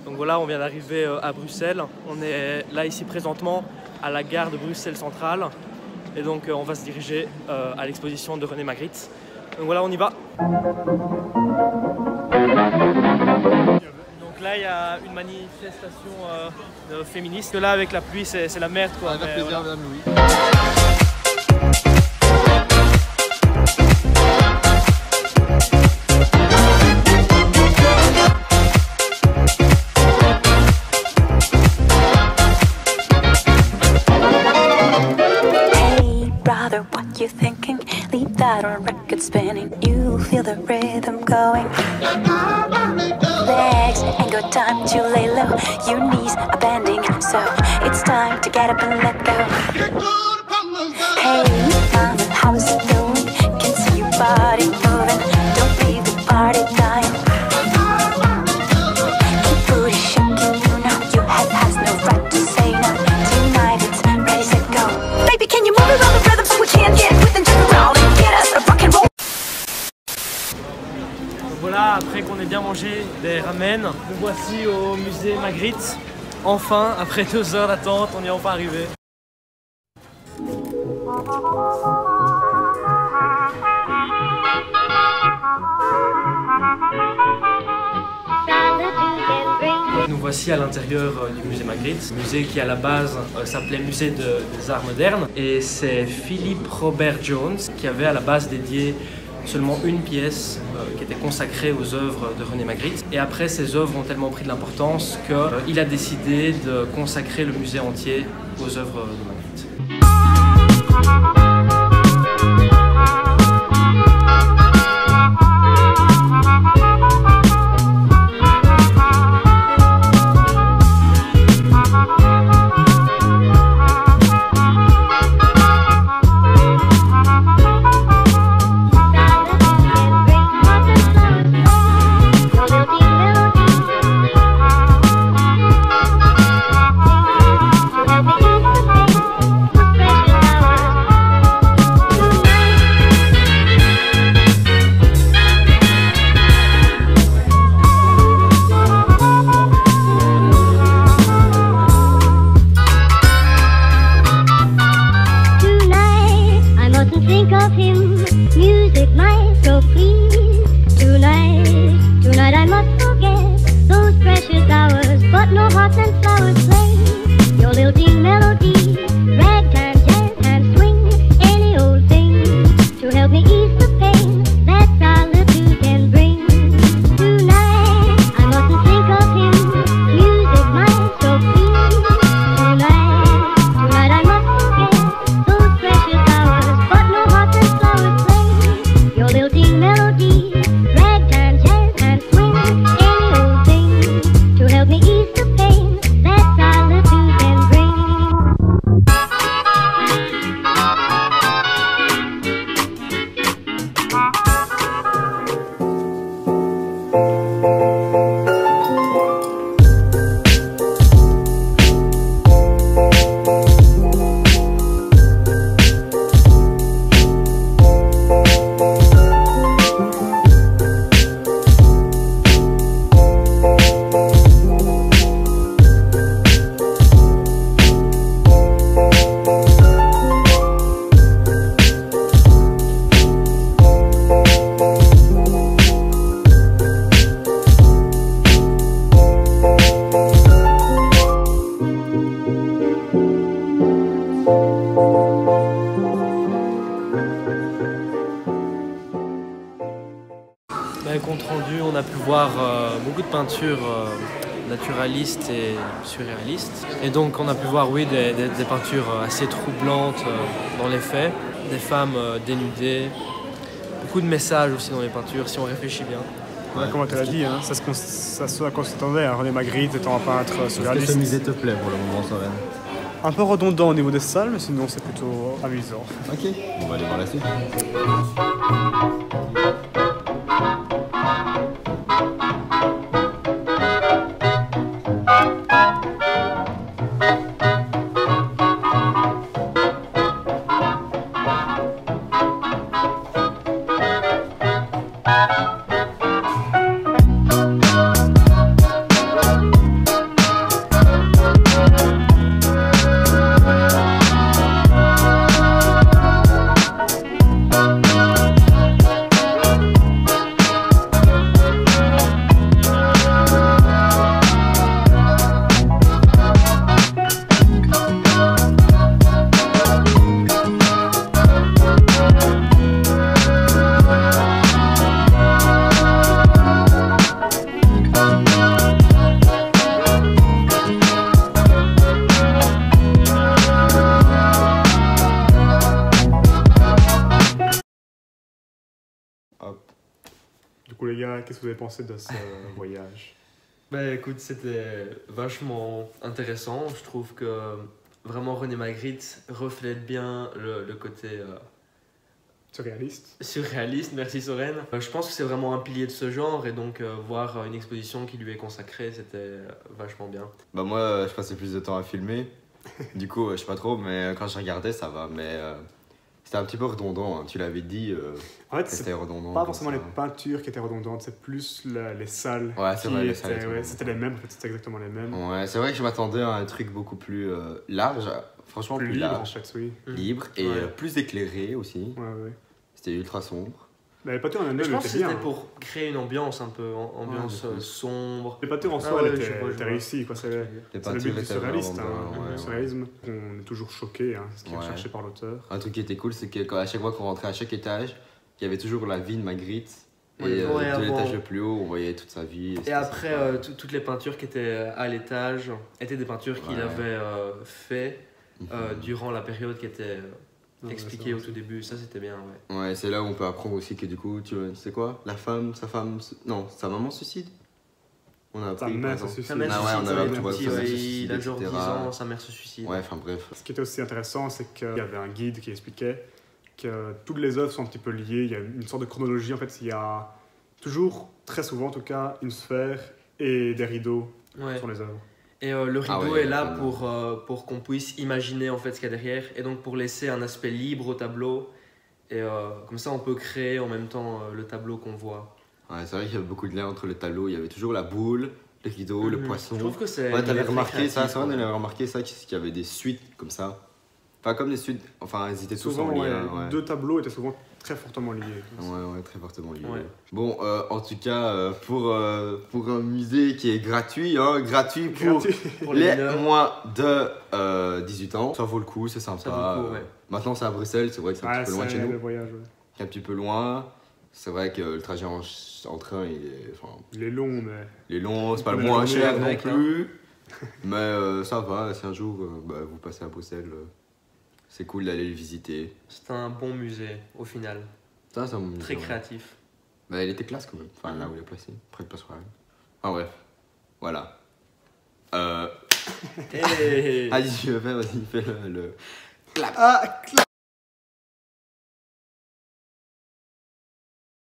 Donc voilà, on vient d'arriver à Bruxelles. On est là ici présentement à la gare de Bruxelles Centrale. Et donc on va se diriger à l'exposition de René Magritte. Donc voilà, on y va. Donc là, il y a une manifestation féministe. Là, avec la pluie, c'est la merde, quoi. Avec plaisir, madame Louis. What you thinking? Leave that on record spinning. You feel the rhythm going. Legs ain't got time to lay low. Your knees are bending, so it's time to get up and let go. Hey, mama, how's it going? Can see your body moving. Don't leave the party dying. Keep booty shaking, you know your head has no right to say no. Tonight it's ready, set, go. Baby, can you move around the rhythm so we can get with and jump around and get us a rock and roll? Voilà, après qu'on ait bien mangé des ramen, nous voici au musée Magritte. Enfin, après 2 heures d'attente, on y est enfin arrivé. Nous voici à l'intérieur du musée Magritte, musée qui à la base s'appelait musée des arts modernes. Et c'est Philip Robert Jones qui avait à la base dédié seulement une pièce qui était consacrée aux œuvres de René Magritte. Et après, ces œuvres ont tellement pris de l'importance qu'il a décidé de consacrer le musée entier aux œuvres de Magritte. Compte rendu, on a pu voir beaucoup de peintures naturalistes et surréalistes. Et donc on a pu voir, oui, des peintures assez troublantes dans les faits, des femmes dénudées, beaucoup de messages aussi dans les peintures, si on réfléchit bien. Ouais, comme tu l'as dit, hein, c'est ce à quoi on s'attendait, hein, René Magritte étant un peintre surréaliste. Est-ce que ce musée te plaît pour le moment, Soren? Un peu redondant au niveau des salles, mais sinon c'est plutôt amusant. Ok, on va aller voir la suite. gars, qu'est-ce que vous avez pensé de ce voyage? Bah écoute, c'était vachement intéressant. Je trouve que vraiment René Magritte reflète bien le côté Surréaliste. surréaliste, merci Soren. Je pense que c'est vraiment un pilier de ce genre et donc voir une exposition qui lui est consacrée, c'était vachement bien. Bah moi, je passais plus de temps à filmer. Du coup, je sais pas trop, mais quand je regardais, ça va. Mais c'était un petit peu redondant, hein. Tu l'avais dit, En fait, c'était c'est redondant. pas comme forcément ça. les peintures qui étaient redondantes, c'est plus les salles. Ouais, c'est qui vrai, les étaient- salles étaient ouais, redondantes. c'était les mêmes, en fait, c'était exactement les mêmes. Ouais, c'est vrai que je m'attendais à un truc beaucoup plus large, franchement Plus plus, libre, en large, fait, oui. libre et Ouais. plus éclairé aussi. Ouais, ouais. C'était ultra sombre. Mais les peintures en Mais elles-mêmes je pense que étaient bien. c'était pour créer une ambiance un peu, ambiance Ouais, de plus. sombre. Les peintures en Ah soi, ouais, elles je étaient vois, je étaient vois. réussies, quoi. C'est Les le but peintures du étaient surréaliste, vraiment hein. bien, ouais, Le ouais. surréalisme, on est toujours choqué, hein, ce qui est Ouais. recherché par l'auteur. Un truc qui était cool, c'est qu'à chaque fois qu'on rentrait à chaque étage, il y avait toujours la vie de Magritte. Et Ouais, de avant. l'étage le plus haut, on voyait toute sa vie. Et c'était après, sympa. toutes les peintures qui étaient à l'étage étaient des peintures qu'il Ouais. avait fait Mhm. durant la période qui était Ouais, expliquée c'est au vrai. tout début. Ça, c'était bien, ouais. Ouais, c'est là où on peut apprendre aussi que du coup, tu sais quoi, non, sa maman se suicide. On a Sa appris, mère par se exemple. suicide. Sa mère Ah se ouais, suicide, on avait ouais, appris, tout ouais, petit, sa mère ouais, se il suicide, a genre 10 etc. ans, sa mère se suicide. Ouais, enfin bref. Ce qui était aussi intéressant, c'est qu'il y avait un guide qui expliquait que toutes les œuvres sont un petit peu liées. Il y a une sorte de chronologie. En fait, il y a toujours, très souvent en tout cas, une sphère et des rideaux Ouais. sur les œuvres. Et le Ah rideau ouais, est là vraiment. pour qu'on puisse imaginer en fait ce qu'il y a derrière et donc pour laisser un aspect libre au tableau. Et comme ça, on peut créer en même temps le tableau qu'on voit. Ouais, c'est vrai qu'il y avait beaucoup de liens entre les tableaux. Il y avait toujours la boule, le rideau, le Mhm. poisson. Je trouve que c'est. Ouais, t'avais très remarqué ça, créatif, ça, on ouais. avait remarqué ça, qu'il y avait des suites comme ça. Enfin, comme des suites, enfin, ils étaient tous Souvent, en ouais, lien. Ouais. deux tableaux étaient souvent très fortement liés. Ouais, très fortement liés. Ouais. Bon, en tout cas, pour un musée qui est gratuit, hein, gratuit pour Pour les les mineurs. moins de 18 ans, ça vaut le coup, c'est sympa. Ça vaut le coup, ouais. Maintenant, c'est à Bruxelles, c'est vrai que c'est un Ouais, petit peu loin de c'est chez le nous. voyage. Ouais. C'est un petit peu loin. C'est vrai que le trajet en train, Il est long, mais il est long, c'est pas le On est moins revenu cher non avec, hein. plus. Mais ça va, si un jour vous passez à Bruxelles, c'est cool d'aller le visiter. C'est un bon musée au final. Ça me Très ouais. créatif. Bah, il était classe quand même, enfin là où il est placé, près de Place Royale. Enfin bref, voilà. Hey. Allez, je vais faire, vas-y, fais le... Ah,